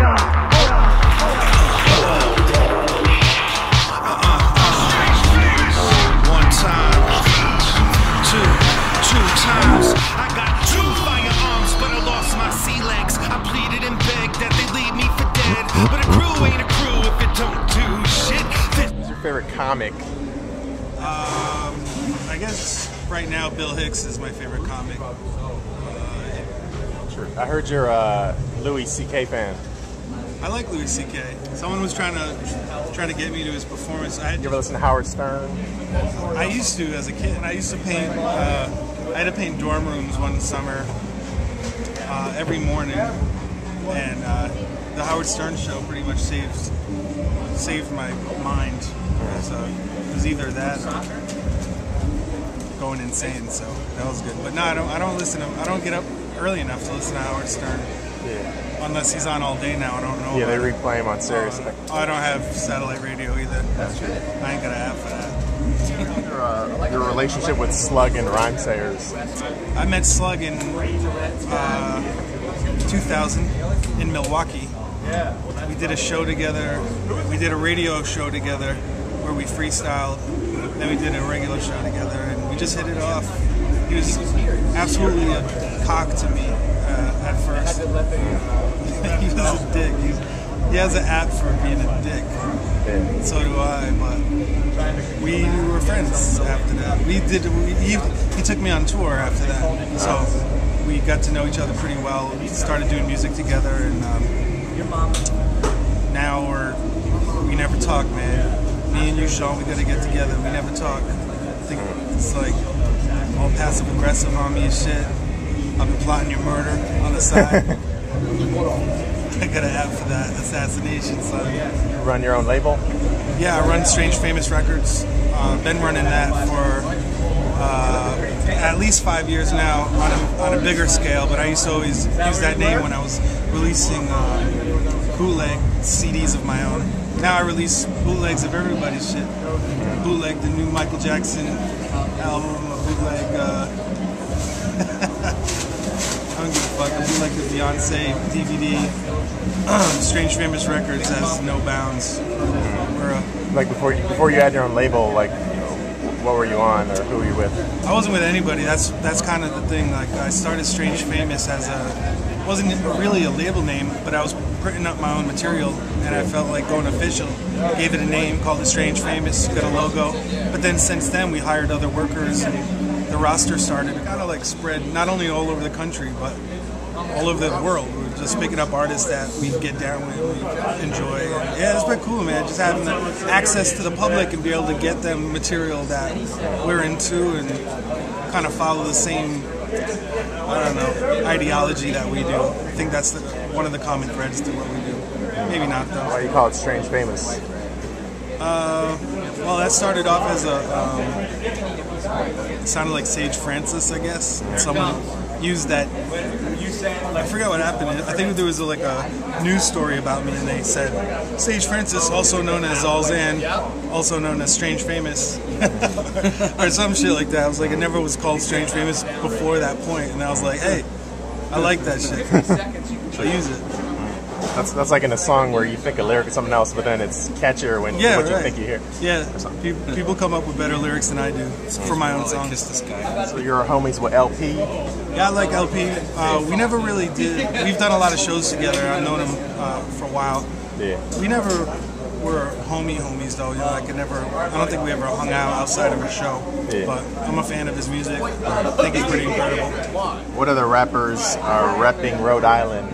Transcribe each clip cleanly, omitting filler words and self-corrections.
One time, two times. I got two firearms, but I lost my sea legs. I pleaded and begged that they leave me for dead. But a crew ain't a crew if it don't do shit. What's your favorite comic? I guess right now Bill Hicks is my favorite comic. Sure. I heard you're a Louis C.K. fan. I like Louis C.K. Someone was trying to get me to his performance. You ever listen to Howard Stern? I used to as a kid. I used to paint. I had to paint dorm rooms one summer every morning, and the Howard Stern show pretty much saved my mind. So it was either that or going insane. So that was good. But no, I don't listen to. I don't get up early enough to listen to Howard Stern. Yeah. Unless he's on all day now, I don't know. Yeah, they replay him on Sirius. I don't have satellite radio either. That's true. I ain't got an app for that. Your relationship with SLUG and RHYMESAYERS. I met SLUG in 2000 in Milwaukee. We did a show together. We did a radio show together where we freestyled. Then we did a regular show together, and we just hit it off. He was absolutely a cock to me at first. He was a dick. He has an app for being a dick. Yeah. So do I, but we were friends after that. He took me on tour after that, so we got to know each other pretty well. We started doing music together, and now we never talk, man. Me and you, Sean, we gotta get together. We never talk. I think it's like all passive aggressive on me and shit. I've been plotting your murder on the side. I got an app for that, assassination, son. You run your own label? Yeah, I run Strange Famous Records. Been running that for at least 5 years now on a bigger scale, but I used to always use that name when I was releasing bootleg CDs of my own. Now I release bootlegs of everybody's shit. Bootleg the new Michael Jackson album, bootleg I don't give a fuck. I bootleg the Beyonce DVD. Strange Famous Records has no bounds. Like before you had your own label, like what were you on or who were you with? I wasn't with anybody. That's kind of the thing. Like I started Strange Famous as wasn't really a label name, but I was printing up my own material, and I felt like going official. Gave it a name, called it Strange Famous, got a logo. But then since then we hired other workers, and the roster started to kind of like spread not only all over the country, but all over the world. We were just picking up artists that we get down with, we enjoy. And yeah, it's been cool, man. Just having access to the public and be able to get them material that we're into and kind of follow the same, I don't know, ideology that we do. I think that's one of the common threads to what we do. Maybe not, though. Why do you call it Strange Famous? Well, that started off as it sounded like Sage Francis, I guess. Someone used that. I forgot what happened. I think there was like a news story about me, and they said Sage Francis, also known as Zalzan, also known as Strange Famous, or some shit like that. I was like, it never was called Strange Famous before that point, and I was like, hey, I like that shit. I'll use it. That's like in a song where you think a lyric is something else, but then it's catchier when what you think you hear. Yeah, people come up with better lyrics than I do for my own songs. So you're homies with LP? Yeah, I like LP. We never really did. We've done a lot of shows together. I've known him for a while. Yeah. We never were homies though. You know, I don't think we ever hung out outside of a show. Yeah. But I'm a fan of his music. I think he's pretty incredible. What other rappers are repping Rhode Island?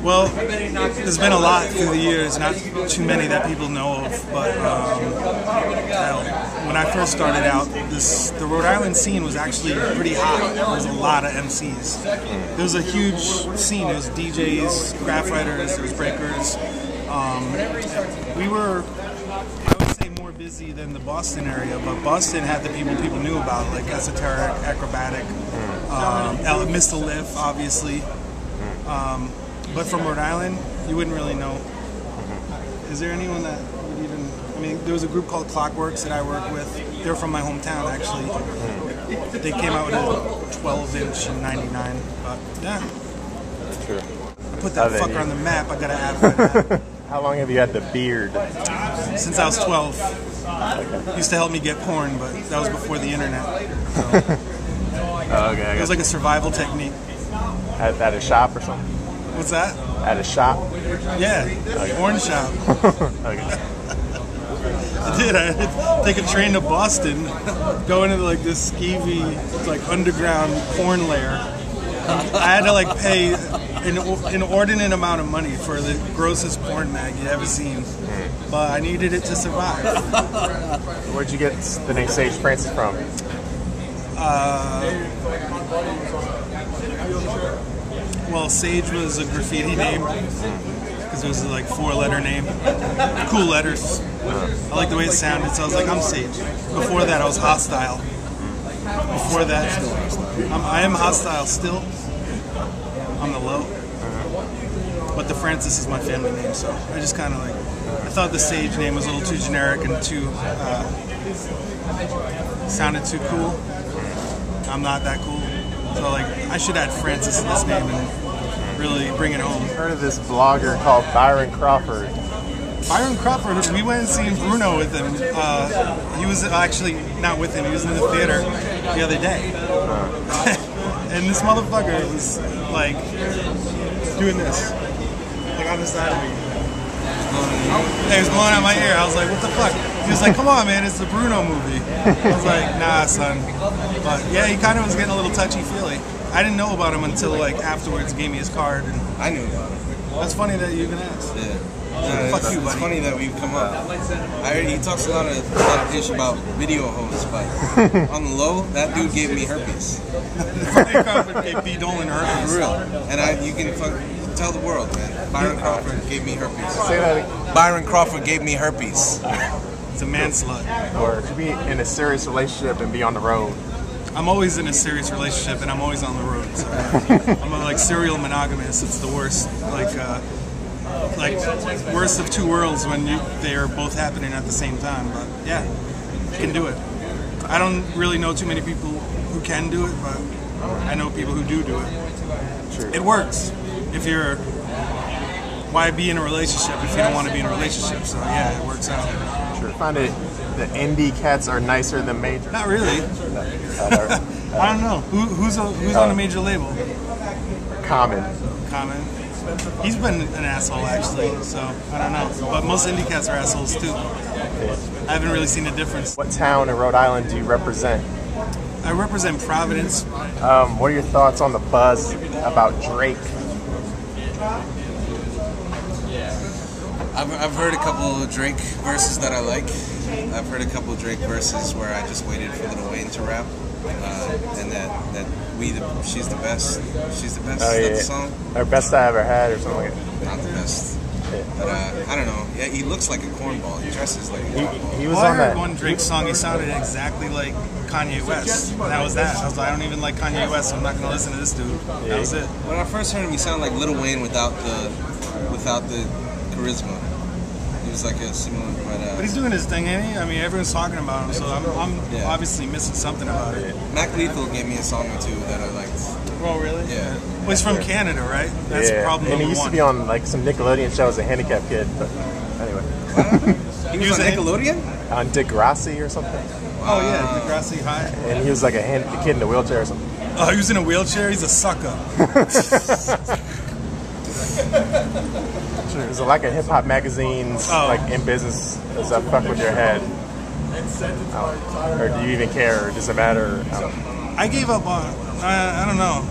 Well, there's been a lot through the years, not too many that people know of, but when I first started out, the Rhode Island scene was actually pretty hot. There was a lot of MCs. There was a huge scene. There was DJs, craft writers, there was breakers. We were, I would say, more busy than the Boston area, but Boston had the people knew about, like Esoteric, Acrobatic, Mr. Liff, obviously. But from Rhode Island, you wouldn't really know. Is there anyone that would even... I mean, there was a group called Clockworks that I work with. They're from my hometown, actually. They came out with a 12-inch in '99. But, yeah. True. put that fucker on the map, I gotta advertise that. How long have you had the beard? Since I was 12. Okay. Used to help me get porn, but that was before the internet. So. Okay. It was like a survival technique. At a shop or something? What's that? At a shop? Yeah, porn shop. Okay. I did. I had to take a train to Boston, go into like this skeevy, like underground porn lair. I had to like pay an inordinate amount of money for the grossest porn mag you'd ever seen, but I needed it to survive. Where'd you get the name Sage Francis from? Well, Sage was a graffiti name because it was like 4-letter name. Cool letters. I like the way it sounded, so I was like, I'm Sage. Before that, I was Hostile. Before that, I am Hostile still. On the low. But the Francis is my family name, so I just kind of like, I thought the Sage name was a little too generic and too, sounded too cool. I'm not that cool. So like, I should add Francis in this name and really bring it home. I've heard of this blogger called Byron Crawford. Byron Crawford, we went and seen Bruno with him. He was actually not with him, he was in the theater the other day. And this motherfucker was like doing this, like on the side of me. He was blowing out my ear. I was like, what the fuck? He was like, come on, man, it's the Bruno movie. I was like, nah, son. But yeah, he kind of was getting a little touchy-feely. I didn't know about him until like afterwards, gave me his card. And I knew about him. That's funny that you even asked. Yeah. Fuck you, buddy. It's funny that we've come up. I heard he talks a lot of ish about video hosts, but on the low, that dude gave me herpes. Brian Crawford gave B. Dolan herpes. For real. And you can tell the world, man. Byron Crawford gave me herpes. Say that again. Byron Crawford gave me herpes. It's a man slut. Or to be in a serious relationship and be on the road. I'm always in a serious relationship and I'm always on the road. So I'm a like serial monogamous. It's the worst. Like worst of two worlds when they are both happening at the same time. But yeah, you can do it. I don't really know too many people who can do it, but I know people who do it. True. It works. If you're, why be in a relationship if you don't want to be in a relationship? So yeah, it works out. Sure. I find it the indie cats are nicer than major. Not really. I don't know. Who's on a major label? Common. He's been an asshole actually, so I don't know. But most indie cats are assholes too. I haven't really seen a difference. What town in Rhode Island do you represent? I represent Providence. What are your thoughts on the buzz about Drake? I've heard a couple of Drake verses that I like. I've heard a couple of Drake verses where I just waited for Lil Wayne to rap, and that she's the best. She's the best. Oh, Is yeah. that the song? Or best I ever had, or something like that. Not the best. Yeah. But I don't know. Yeah, he looks like a cornball. He dresses like a cornball. He was Well, I on heard that. one Drake song, he sounded exactly like Kanye West. And that was that. I was like, I don't even like Kanye West, so I'm not going to listen to this dude. That was it. When I first heard him, he sounded like Lil Wayne without the charisma. He was like a similar, But he's doing his thing, ain't he? I mean, everyone's talking about him, so I'm Yeah. obviously missing something about it. Mac Lethal gave me a song or two that I liked. Oh, really? Yeah. Well, he's from Canada, right? That's problem and he number used one. to be on like some Nickelodeon show as a handicapped kid, but anyway. He was on Nickelodeon? On Degrassi or something. Oh, yeah, Degrassi High. And he was like a kid in a wheelchair or something. Oh, he was in a wheelchair? He's a sucker. It was like a hip hop magazine's like in business as a fuck with your head. Or do you even care? Or does it matter? I gave up on I don't know.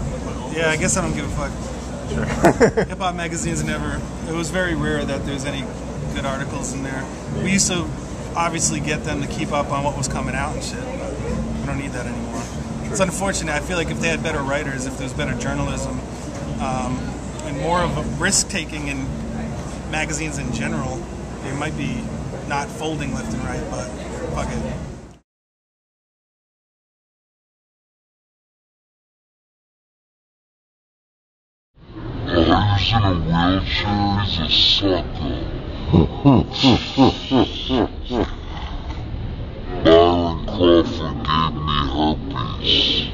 Yeah, I guess I don't give a fuck. Sure. Hip hop magazines never. It was very rare that there's any good articles in there. We used to obviously get them to keep up on what was coming out and shit. I don't need that anymore. True. It's unfortunate. I feel like if they had better writers, if there's better journalism, and more of a risk taking in magazines in general, they might be not folding left and right. But fuck it. Who's in a wheelchair is a sucker. Byron Crawford gave me herpes.